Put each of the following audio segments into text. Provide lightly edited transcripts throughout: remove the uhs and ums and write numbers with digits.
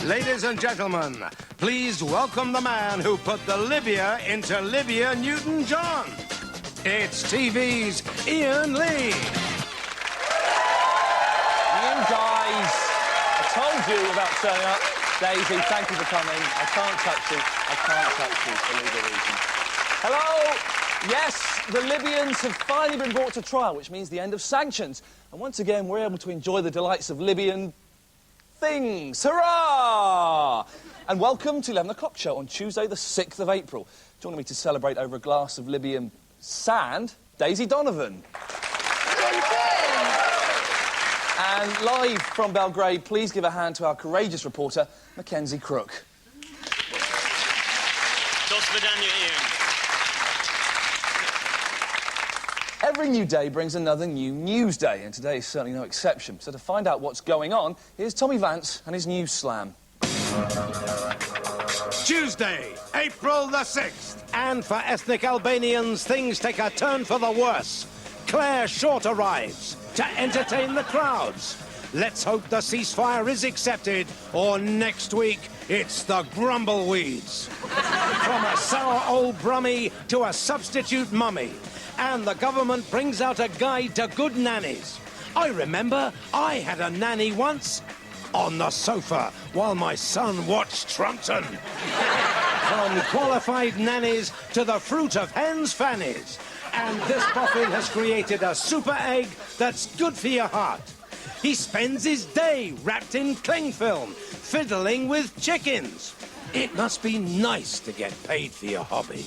Ladies and gentlemen, please welcome the man who put the Libya into Olivia Newton-John. It's TV's Iain Lee. You guys, I told you about turning up. Daisy, thank you for coming. I can't touch you. I can't touch you for legal reasons. Hello. Yes, the Libyans have finally been brought to trial, which means the end of sanctions. And once again, we're able to enjoy the delights of Libyan things. Hurrah! And welcome to 11 o'clock show on Tuesday, the 6th of April. Joining me to celebrate over a glass of Libyan sand, Daisy Donovan. And live from Belgrade, please give a hand to our courageous reporter, Mackenzie Crook. Every new day brings another new news day, and today is certainly no exception. So to find out what's going on, here's Tommy Vance and his News Slam. Tuesday, April the 6th. And for ethnic Albanians, things take a turn for the worse. Claire Short arrives to entertain the crowds. Let's hope the ceasefire is accepted, or next week it's the Grumbleweeds. From a sour old brummie to a substitute mummy. And the government brings out a guide to good nannies. I remember I had a nanny once on the sofa while my son watched Trumpton. From qualified nannies to the fruit of hens' fannies. And this boffin has created a super egg that's good for your heart. He spends his day wrapped in cling film, fiddling with chickens. It must be nice to get paid for your hobby.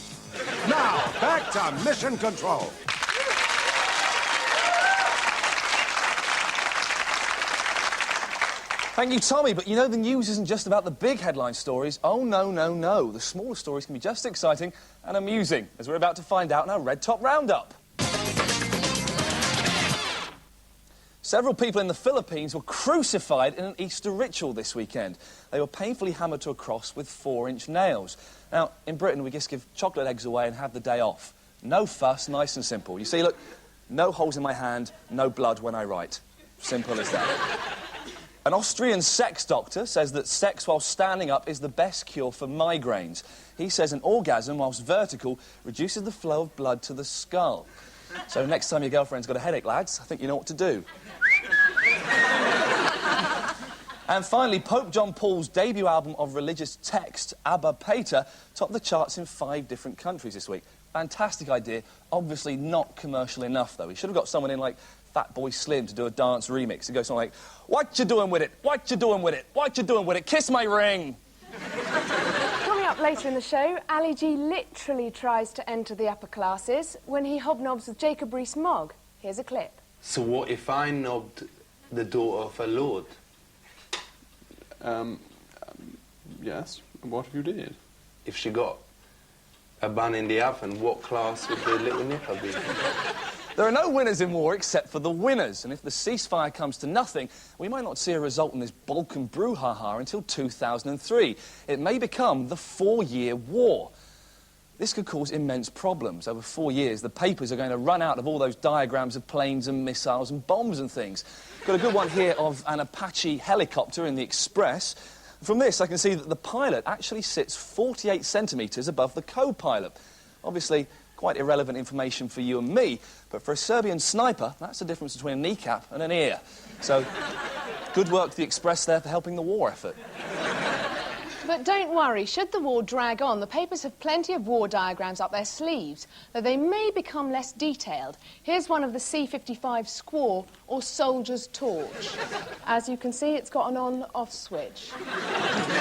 Now, back to Mission Control. Thank you, Tommy, but you know the news isn't just about the big headline stories. Oh, no, no, no. The smaller stories can be just exciting and amusing, as we're about to find out in our Red Top Roundup. Several people in the Philippines were crucified in an Easter ritual this weekend. They were painfully hammered to a cross with 4-inch nails. Now, in Britain, we just give chocolate eggs away and have the day off. No fuss, nice and simple. You see, look, no holes in my hand, no blood when I write. Simple as that. An Austrian sex doctor says that sex while standing up is the best cure for migraines. He says an orgasm whilst vertical reduces the flow of blood to the skull. So next time your girlfriend's got a headache, lads, I think you know what to do. And finally, Pope John Paul's debut album of religious text, Abba Pater, topped the charts in 5 different countries this week. Fantastic idea. Obviously not commercial enough, though. He should have got someone in like Fatboy Slim to do a dance remix. It goes something like, "What you doing with it? What you doing with it? What you doing with it? Kiss my ring." Coming up later in the show, Ali G literally tries to enter the upper classes when he hobnobs with Jacob Rees-Mogg. Here's a clip. So what if I knobbed the daughter of a lord? Yes. What if you did? If she got a bun in the oven, what class would the little nipper be? There are no winners in war except for the winners, and if the ceasefire comes to nothing, we might not see a result in this Balkan brouhaha until 2003. It may become the 4-year war. This could cause immense problems. Over 4 years, the papers are going to run out of all those diagrams of planes and missiles and bombs and things. Got a good one here of an Apache helicopter in the Express. From this, I can see that the pilot actually sits 48 centimetres above the co-pilot. Obviously, quite irrelevant information for you and me, but for a Serbian sniper, that's the difference between a kneecap and an ear. So, good work to the Express there for helping the war effort. But don't worry, should the war drag on, the papers have plenty of war diagrams up their sleeves, though they may become less detailed. Here's one of the C-55 Squaw, or Soldier's Torch. As you can see, it's got an on-off switch.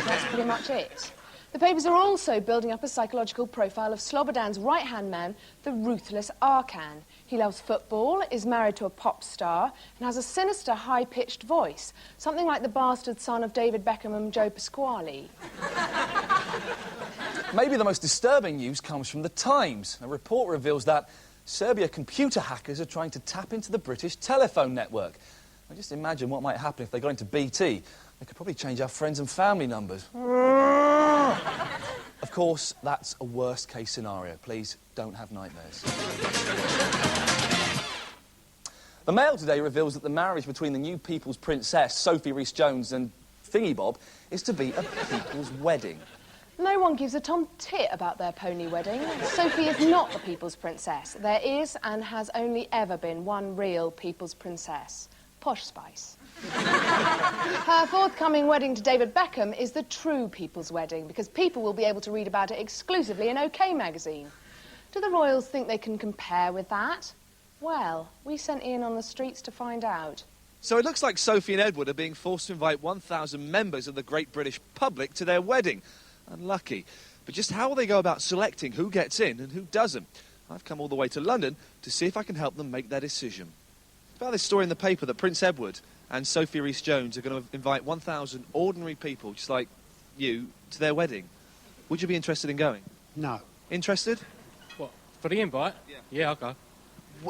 That's pretty much it. The papers are also building up a psychological profile of Slobodan's right-hand man, the ruthless Arkan. He loves football, is married to a pop star, and has a sinister, high-pitched voice, something like the bastard son of David Beckham and Joe Pasquale. Maybe the most disturbing news comes from The Times. A report reveals that Serbia computer hackers are trying to tap into the British telephone network. I just imagine what might happen if they got into BT. They could probably change our friends and family numbers. Of course, that's a worst-case scenario. Please don't have nightmares. The Mail today reveals that the marriage between the new People's Princess, Sophie Rhys-Jones, and thingy-bob is to be a people's wedding. No one gives a tom tit about their pony wedding. Sophie is not the people's princess. There is and has only ever been one real people's princess, Posh Spice. Her forthcoming wedding to David Beckham is the true people's wedding because people will be able to read about it exclusively in OK magazine. Do the royals think they can compare with that? Well, we sent Iain on the streets to find out. So it looks like Sophie and Edward are being forced to invite 1,000 members of the great British public to their wedding. Unlucky. But just how will they go about selecting who gets in and who doesn't? I've come all the way to London to see if I can help them make their decision. About this story in the paper that Prince Edward and Sophie Rhys-Jones are going to invite 1,000 ordinary people, just like you, to their wedding. Would you be interested in going? No. Interested? What, for the invite? Yeah. Yeah, I'll go.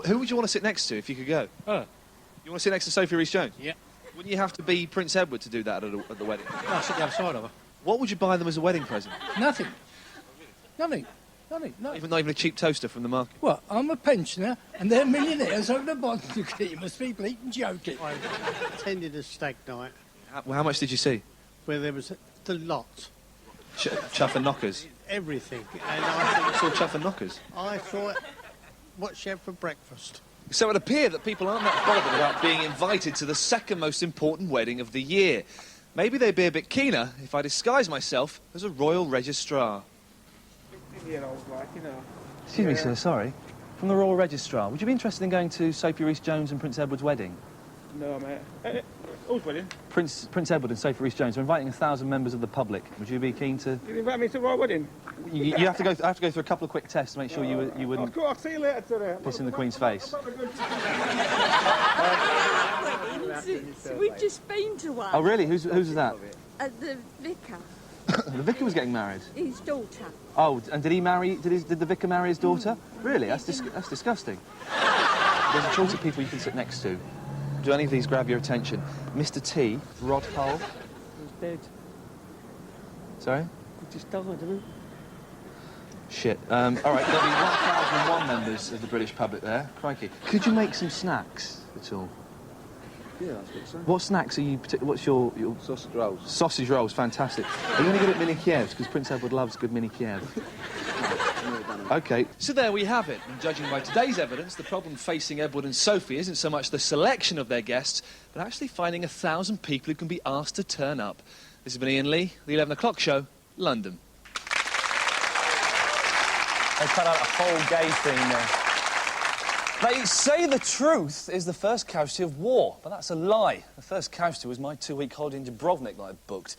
Who would you want to sit next to if you could go? You want to sit next to Sophie Rhys-Jones? Yeah. Wouldn't you have to be Prince Edward to do that at the wedding? I'll sit the other side of her. What would you buy them as a wedding present? Nothing. Nothing. Nothing. No. Not even a cheap toaster from the market? What, I'm a pensioner and they're millionaires over the bottom. You must be bleating joking. I attended a stag night How much did you see? where there was the lot, Chuff and knockers. everything, and I Saw chuff and knockers. thought, what she had for breakfast? So it appears that people aren't that bothered about being invited to the second most important wedding of the year. Maybe they'd be a bit keener if I disguise myself as a royal registrar. 15-year-olds, like, you know. Excuse me, sir, sorry. From the royal registrar, would you be interested in going to Sophie Rhys-Jones and Prince Edward's wedding? No, mate. Who's wedding? Prince Edward and Sophie Rhys-Jones are inviting 1,000 members of the public. Would you be keen to... You invite me to my wedding? You have to go. I have to go through a couple of quick tests to make sure you wouldn't I'll see you later today. piss in the Queen's face. We've just been to one. Oh, really? Who's that? The vicar, The vicar was getting married. his daughter. Oh, and did he marry? Did the vicar marry his daughter? Really? That's disgusting. There's a choice of people you can sit next to. Do any of these grab your attention? Mr. T, Rod Hull. He's dead. Sorry? He just died, didn't he? Shit. All right, there'll be 1,001 members of the British public there. Crikey. Could you make some snacks at all? Yeah, that's what I'm saying. What snacks are you... What's your... Sausage rolls. Sausage rolls, fantastic. Are you going to get at mini Kievs? Because Prince Edward loves good mini Kiev. OK. So there we have it. And judging by today's evidence, the problem facing Edward and Sophie isn't so much the selection of their guests, but actually finding 1,000 people who can be asked to turn up. This has been Iain Lee, The 11 O'Clock Show, London. They cut out a whole gay thing there. They say the truth is the first casualty of war, but that's a lie. The first casualty was my 2-week holiday in Dubrovnik that I booked.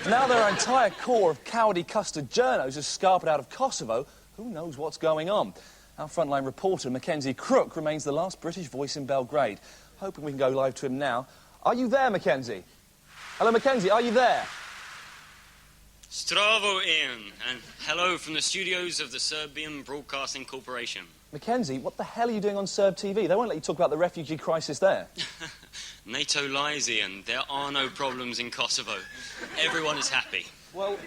Now their entire core of cowardly custard journos has scarpered out of Kosovo. Who knows what's going on? Our frontline reporter, Mackenzie Crook, remains the last British voice in Belgrade. Hoping we can go live to him now. Are you there, Mackenzie? Hello, Mackenzie, are you there? Stravo, Iain, and hello from the studios of the Serbian Broadcasting Corporation. Mackenzie, what the hell are you doing on Serb TV? They won't let you talk about the refugee crisis there. NATO lies, Iain. There are no problems in Kosovo. Everyone is happy. Well,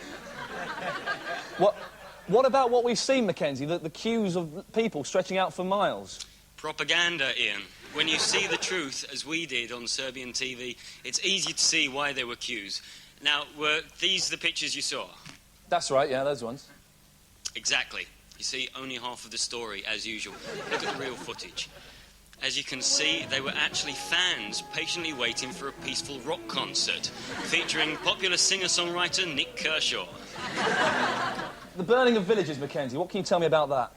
what about what we've seen, Mackenzie? The queues of people stretching out for miles? Propaganda, Iain. When you see the truth, as we did on Serbian TV, it's easy to see why there were queues. Now, were these the pictures you saw? That's right, yeah, those ones. Exactly. You see, only half of the story, as usual. Look at the real footage. As you can see, they were actually fans patiently waiting for a peaceful rock concert featuring popular singer-songwriter Nick Kershaw. The burning of villages, Mackenzie, what can you tell me about that?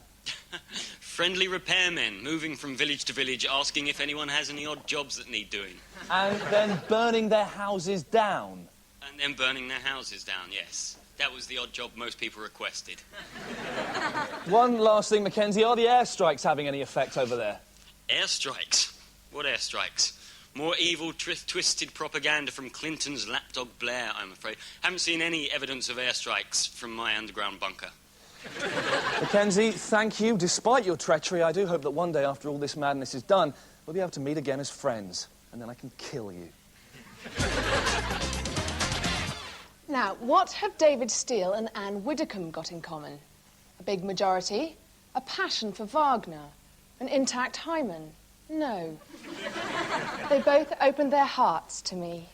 Friendly repairmen moving from village to village asking if anyone has any odd jobs that need doing. And then burning their houses down. And then burning their houses down, yes. That was the odd job most people requested. One last thing, Mackenzie, are the airstrikes having any effect over there? Airstrikes? What airstrikes? More evil, twisted propaganda from Clinton's lapdog Blair, I'm afraid. Haven't seen any evidence of airstrikes from my underground bunker. Mackenzie, thank you. Despite your treachery, I do hope that one day, after all this madness is done, we'll be able to meet again as friends, and then I can kill you. Now, what have David Steele and Anne Widdecombe got in common? A big majority? A passion for Wagner? An intact hymen? No. They both opened their hearts to me.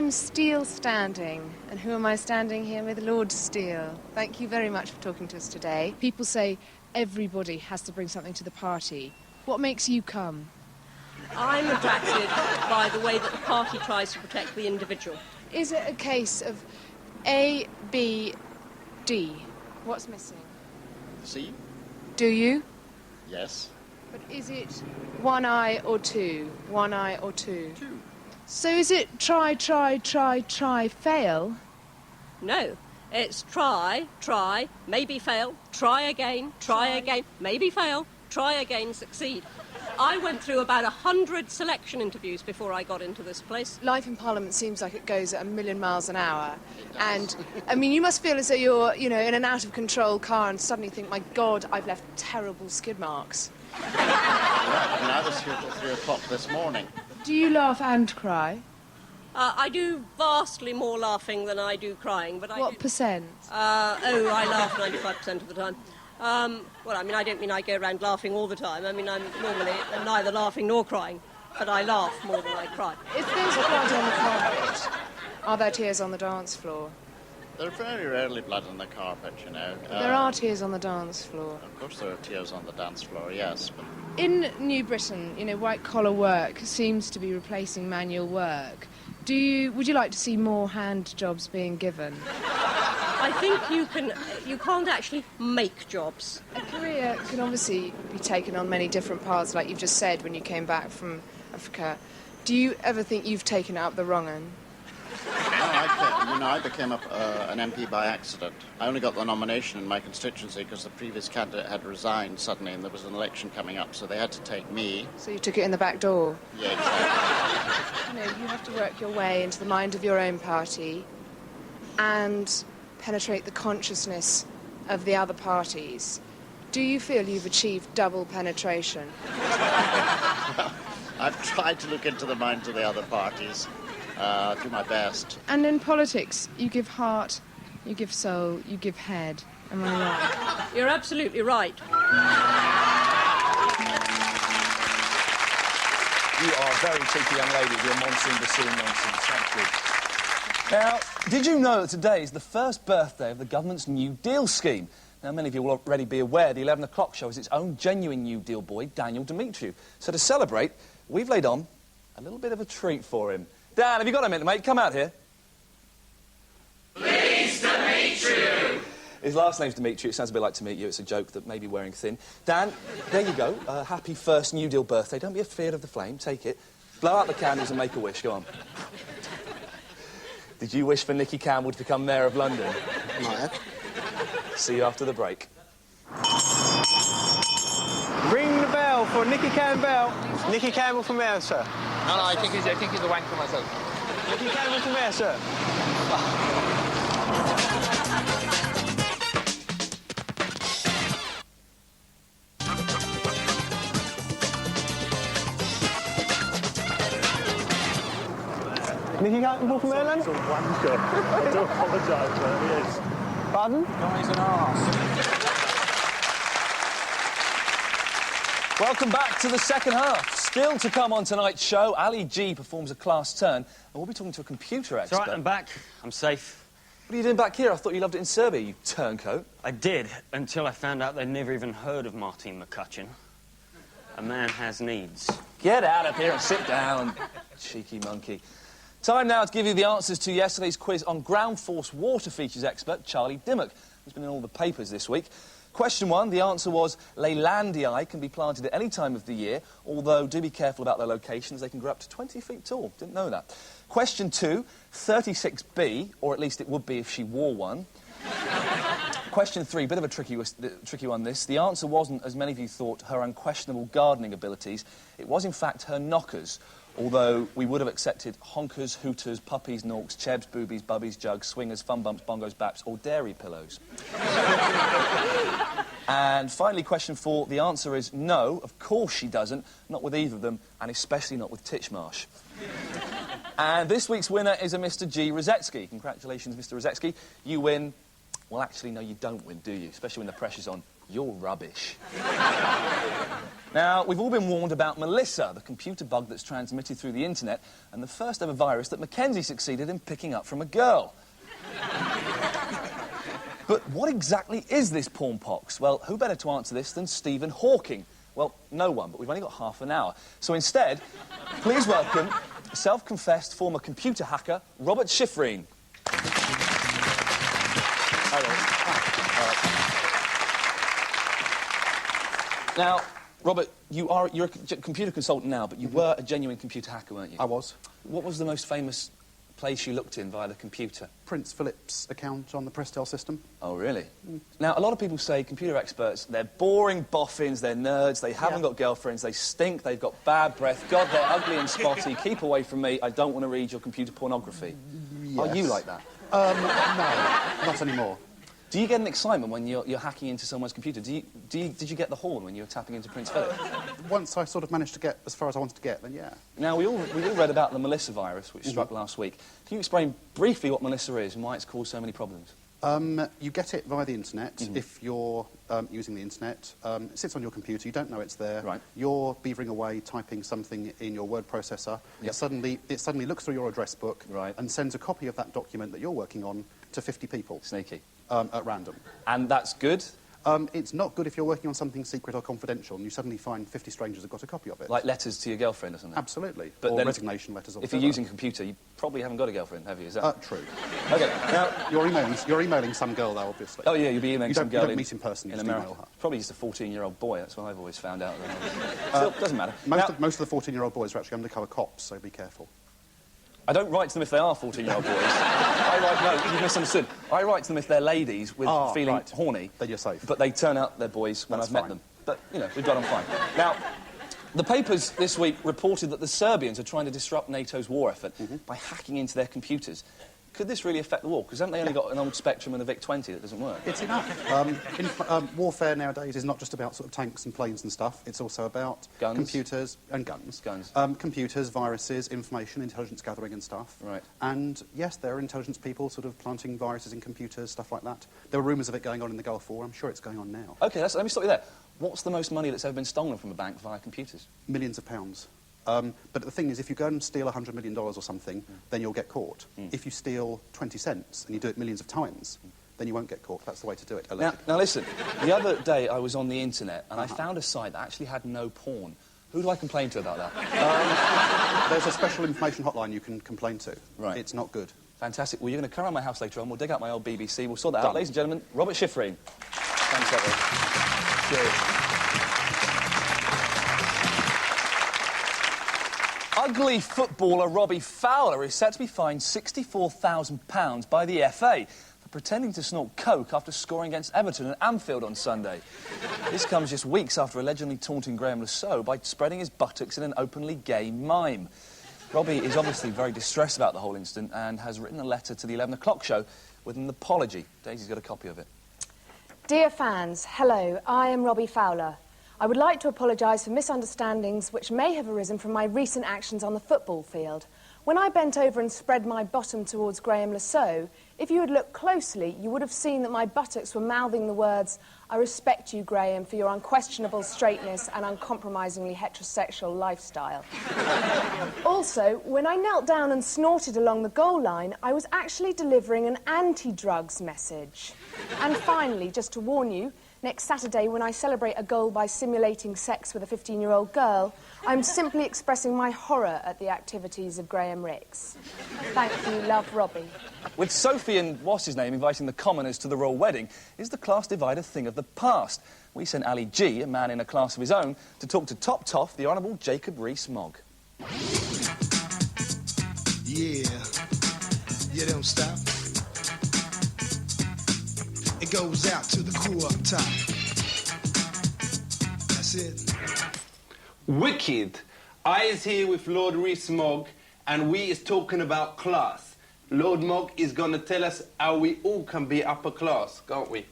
I'm Steele Standing. And who am I standing here with? Lord Steele. Thank you very much for talking to us today. People say everybody has to bring something to the party. What makes you come? I'm attracted by the way that the party tries to protect the individual. Is it a case of A, B, D? What's missing? C? Do you? Yes. But is it one eye or two? One eye or two? Two. So is it try, fail? No, it's try, maybe fail, try again, maybe fail, try again, succeed. I went through about 100 selection interviews before I got into this place. Life in Parliament seems like it goes at 1,000,000 miles an hour. And, I mean, you must feel as though you're, in an out-of-control car and suddenly think, my God, I've left terrible skid marks. Right, I was here till 3 o'clock this morning. Do you laugh and cry? I do vastly more laughing than I do crying, but What percent? I laugh 95% of the time. Well, I mean, I don't mean I go around laughing all the time. I mean, I'm normally neither laughing nor crying, but I laugh more than I cry. If there's blood on the carpet, are there tears on the dance floor? There's very rarely blood on the carpet, you know. There are tears on the dance floor. Of course there are tears on the dance floor, yes, but... In New Britain, white-collar work seems to be replacing manual work. Would you like to see more hand jobs being given? I think you can't actually make jobs. A career can obviously be taken on many different paths, like you've just said when you came back from Africa. Do you ever think you've taken it up the wrong end? No, I became an MP by accident. I only got the nomination in my constituency because the previous candidate had resigned suddenly and there was an election coming up, so they had to take me. So you took it in the back door? Yeah, exactly. You have to work your way into the mind of your own party and penetrate the consciousness of the other parties. Do you feel you've achieved double penetration? Well, I've tried to look into the minds of the other parties. Do my best. And in politics, you give heart, you give soul, you give head. Am I right? You're absolutely right. You are a very cheeky young lady with your monsoon bassoon nonsense. Thank you. Now, did you know that today is the first birthday of the government's New Deal scheme? Now, many of you will already be aware the 11 o'clock show is its own genuine New Deal boy, Daniel Demetriou. So to celebrate, we've laid on a little bit of a treat for him. Dan, have you got a minute, mate? Come out here. Please, Demetriou! His last name's Demetriou. It sounds a bit like to meet you. It's a joke that may be wearing thin. Dan, there you go. Happy first New Deal birthday. Don't be afraid of the flame. Take it. Blow out the candles and make a wish. Go on. Did you wish for Nicky Campbell to become Mayor of London? No. See you after the break. Ring the bell for Nicky Campbell. Nicky Campbell for Mayor, sir. No, I think he's a wank for myself. Nicky Campbell for Mayor, sir. Nicky Campbell for Mayor, then? He's a wanker. I do apologise, but he is. Pardon? No, he's an arse. Welcome back to the second half. Still to come on tonight's show, Ali G performs a class turn, and we'll be talking to a computer expert. It's all right, I'm back. I'm safe. What are you doing back here? I thought you loved it in Serbia, you turncoat. I did, until I found out they'd never even heard of Martin McCutcheon. A man has needs. Get out of here and sit down, cheeky monkey. Time now to give you the answers to yesterday's quiz on ground force water features expert Charlie Dimmock, who's been in all the papers this week. Question 1, the answer was Leylandii can be planted at any time of the year, although do be careful about their locations, they can grow up to 20 feet tall. Didn't know that. Question 2, 36B, or at least it would be if she wore one. Question 3, bit of a tricky one this. The answer wasn't, as many of you thought, her unquestionable gardening abilities. It was, in fact, her knockers. Although we would have accepted honkers, hooters, puppies, norks, chebs, boobies, bubbies, jugs, swingers, fun bumps, bongos, baps, or dairy pillows. And finally, question 4, the answer is no, of course she doesn't, not with either of them, and especially not with Titchmarsh. And this week's winner is a Mr. G. Rosetsky. Congratulations, Mr. Rosetsky. You win. Well, actually, no, you don't win, do you? Especially when the pressure's on. You're rubbish. Now, we've all been warned about Melissa, the computer bug that's transmitted through the internet, and the first ever virus that Mackenzie succeeded in picking up from a girl. But what exactly is this porn pox? Well, who better to answer this than Stephen Hawking? Well, no one, but we've only got half an hour. So instead, please welcome self-confessed former computer hacker, Robert Schifrin. Now, Robert, you're a computer consultant now, but you were a genuine computer hacker, weren't you? I was. What was the most famous place you looked in via the computer? Prince Philip's account on the Prestel system. Oh, really? Now, a lot of people say computer experts, they're boring boffins, they're nerds, they haven't got girlfriends, they stink, they've got bad breath, God, they're ugly and spotty, keep away from me, I don't want to read your computer pornography. Yes. Are you like that? No, not anymore. Do you get an excitement when you're hacking into someone's computer? Did you get the horn when you were tapping into Prince Philip? Once I sort of managed to get as far as I wanted to get, then yeah. Now, we all read about the Melissa virus, which struck last week. Can you explain briefly what Melissa is and why it's caused so many problems? You get it via the internet. If you're using the internet, it sits on your computer, you don't know it's there. Right. You're beavering away, typing something in your word processor. It suddenly looks through your address book and sends a copy of that document that you're working on to 50 people. Sneaky. At random. And that's good? It's not good if you're working on something secret or confidential and you suddenly find 50 strangers have got a copy of it. Like letters to your girlfriend or something? Absolutely. But or then resignation letters or If whatever. you're using a computer, you probably haven't got a girlfriend, have you? Is that... True. OK, now... You're emailing some girl, though, obviously. Oh, yeah, you'll be emailing some girl you don't meet in person, you just America. email her. Probably just a 14-year-old boy, that's what I've always found out. Still, doesn't matter. Most of the 14-year-old boys are actually undercover cops, so be careful. I don't write to them if they are 14-year-old boys. No, you've misunderstood. I write to them if they're ladies with feeling horny. Then you're safe. But they turn out they're boys when I've met them. But, you know, we've got on fine. Now, the papers this week reported that the Serbians are trying to disrupt NATO's war effort by hacking into their computers. Could this really affect the war? Because haven't they only got an old Spectrum and a VIC-20 that doesn't work? It's enough. Warfare nowadays is not just about sort of tanks and planes and stuff. It's also about guns. Computers and guns. Computers, viruses, information, intelligence gathering and stuff. Right. And, yes, there are intelligence people sort of planting viruses in computers, stuff like that. There were rumours of it going on in the Gulf War. I'm sure it's going on now. OK, let me stop you there. What's the most money that's ever been stolen from a bank via computers? Millions of pounds. But the thing is, if you go and steal $100 million or something, then you'll get caught. If you steal 20 cents and you do it millions of times, then you won't get caught. That's the way to do it. Now listen, the other day I was on the internet and I found a site that actually had no porn. Who do I complain to about that? There's a special information hotline you can complain to. Right. It's not good. Fantastic. Well, you're going to come around my house later on. We'll dig out my old BBC. We'll sort that out. Ladies and gentlemen, Robert Schifrin. Thanks, Robert. Cheers. Ugly footballer Robbie Fowler is set to be fined £64,000 by the FA for pretending to snort coke after scoring against Everton at Anfield on Sunday. This comes just weeks after allegedly taunting Graham Lasseau by spreading his buttocks in an openly gay mime. Robbie is obviously very distressed about the whole incident and has written a letter to the 11 o'clock show with an apology. Daisy's got a copy of it. Dear fans, hello, I am Robbie Fowler. I would like to apologise for misunderstandings which may have arisen from my recent actions on the football field. When I bent over and spread my bottom towards Graham Lasseau, if you had looked closely, you would have seen that my buttocks were mouthing the words, "I respect you, Graham, for your unquestionable straightness and uncompromisingly heterosexual lifestyle." Also, when I knelt down and snorted along the goal line, I was actually delivering an anti-drugs message. And finally, just to warn you, next Saturday, when I celebrate a goal by simulating sex with a 15-year-old girl, I'm simply expressing my horror at the activities of Graham Rix. Thank you, love, Robbie. With Sophie and what's-his-name inviting the commoners to the royal wedding, is the class divide a thing of the past? We sent Ali G, a man in a class of his own, to talk to Top Toff, the Honourable Jacob Rees-Mogg. Yeah, you don't stop. It goes out to the crew up top. That's it. Wicked. I is here with Lord Rees-Mogg, and we is talking about class. Lord Mogg is going to tell us how we all can be upper class, can't we?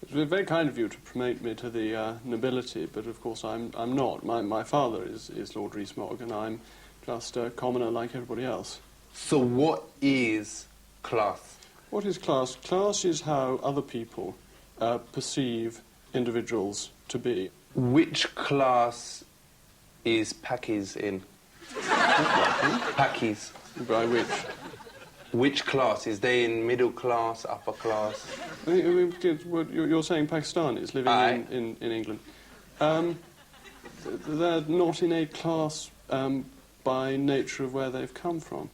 It's very kind of you to promote me to the nobility, but of course I'm not. My father is Lord Rees-Mogg, and I'm just a commoner like everybody else. So what is class? What is class? Class is how other people perceive individuals to be. Which class is Packies in? Packies. By which? Which class? Is they in middle class, upper class? You're saying Pakistanis living in England. They're not in a class by nature of where they've come from.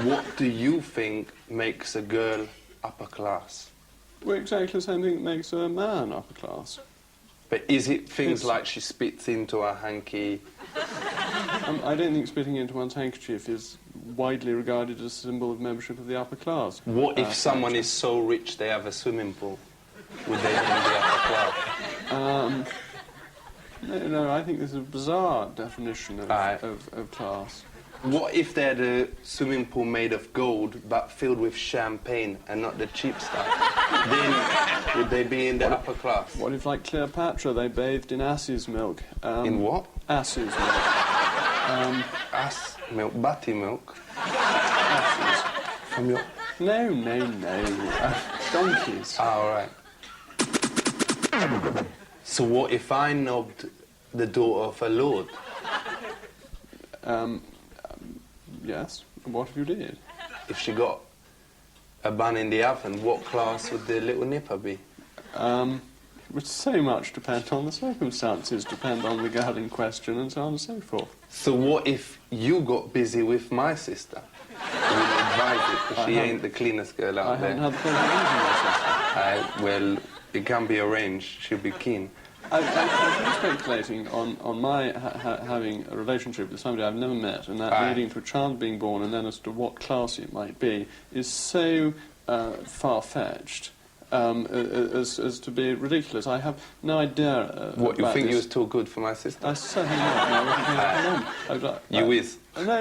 What do you think makes a girl upper class? Well, exactly the same thing that makes a man upper class. But is it things like she spits into her hanky? I don't think spitting into one's handkerchief is widely regarded as a symbol of membership of the upper class. What if someone is so rich they have a swimming pool? Would they be in the upper class? No, I think there's a bizarre definition of class. What if they had a swimming pool made of gold but filled with champagne and not the cheap stuff? Then would they be in the upper class? What if, like Cleopatra, they bathed in ass's milk? In what? Ass's milk. Ass milk? Butty milk? Asses. From your... No. Donkeys. All right. So what if I knobbed the daughter of a lord? Yes. What if you did? If she got a bun in the oven, what class would the little nipper be? Would so much depend on the circumstances, depend on the girl in question, and so on and so forth. So what if you got busy with my sister? You would advise it, because she ain't the cleanest girl out there. I haven't had the pleasure of meeting my sister. Well, it can be arranged. She'll be keen. I've been speculating on my having a relationship with somebody I've never met, and that leading to a child being born, and then as to what class it might be, is so far-fetched as to be ridiculous. I have no idea What, you about think this. you was too good for my sister? I certainly not. I wouldn't think You is. No. No,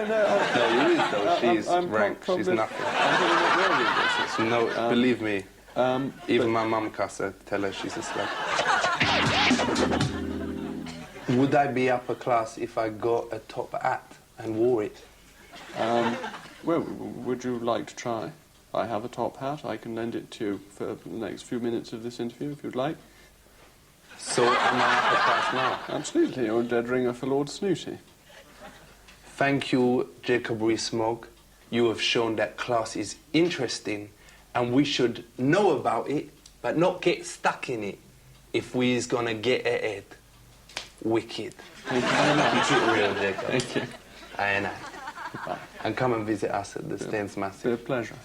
you is, though. She's rank. She's nothing. No, believe me. Even my mum cuss her, tell her she's a slut. Would I be upper class if I got a top hat and wore it? Well, would you like to try? I have a top hat. I can lend it to you for the next few minutes of this interview, if you'd like. So am I upper class now? Absolutely. You're a dead ringer for Lord Snooty. Thank you, Jacob Rees-Mogg. You have shown that class is interesting, and we should know about it, but not get stuck in it if we is gonna get ahead. Wicked. Thank you very much. Keep it real, Jacob. Thank you. Aye. Goodbye. And come and visit us at the Staines Massive. It's a pleasure.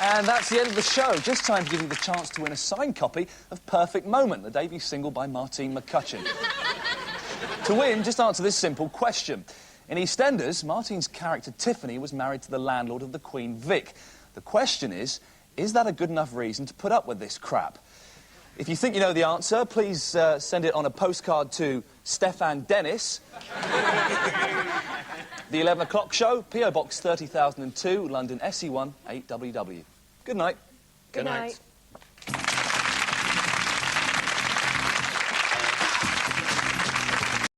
And that's the end of the show. Just time to give you the chance to win a signed copy of Perfect Moment, the debut single by Martine McCutcheon. To win, just answer this simple question. In EastEnders, Martine's character Tiffany was married to the landlord of the Queen Vic. The question is that a good enough reason to put up with this crap? If you think you know the answer, please send it on a postcard to Stefan Dennis. The 11 o'clock show, P.O. Box 30,002, London SE1 8WW. Good night. Good night.